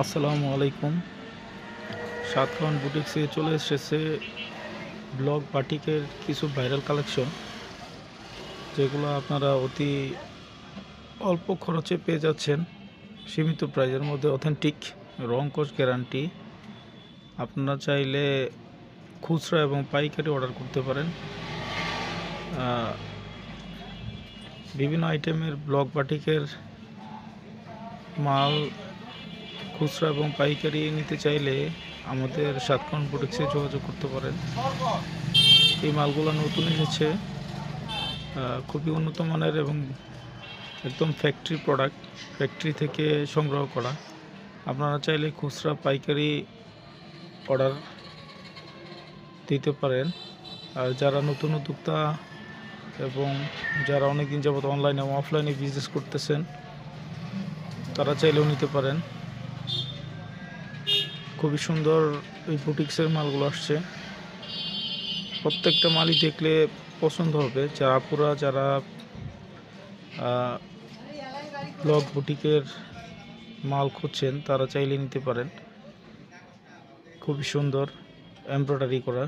আসসালামু আলাইকুম। সাতকান বুটিক্সে চলে এসেছে ব্লক বাটিকের কিছু ভাইরাল কালেকশন, যেগুলো আপনারা অতি অল্প খরচে পেয়ে যাচ্ছেন, সীমিত প্রাইজের মধ্যে। অথেন্টিক রং কস গ্যারান্টি। আপনারা চাইলে খুচরা এবং পাইকারি অর্ডার করতে পারেন। বিভিন্ন আইটেমের ব্লক বাটিকের মাল খুচরা এবং পাইকারি নিতে চাইলে আমাদের সাতকান বুটিক্সে যোগাযোগ করতে পারেন। এই মালগুলো নতুন এসেছে, খুবই উন্নত মানের এবং একদম ফ্যাক্টরি প্রোডাক্ট, ফ্যাক্টরি থেকে সংগ্রহ করা। আপনারা চাইলে খুচরা পাইকারি অর্ডার দিতে পারেন। আর যারা নতুন উদ্যোক্তা এবং যারা অনেকদিন যাবত অনলাইনে এবং অফলাইনে বিজনেস করতেছেন, তারা চাইলেও নিতে পারেন। খুবই সুন্দর এই বুটিক্সের মালগুলো আসছে। প্রত্যেকটা মালই দেখলে পছন্দ হবে। যারা ব্লক বুটিকের মাল খুঁজছেন, তারা চাইলে নিতে পারেন। খুবই সুন্দর এমব্রয়ডারি করা।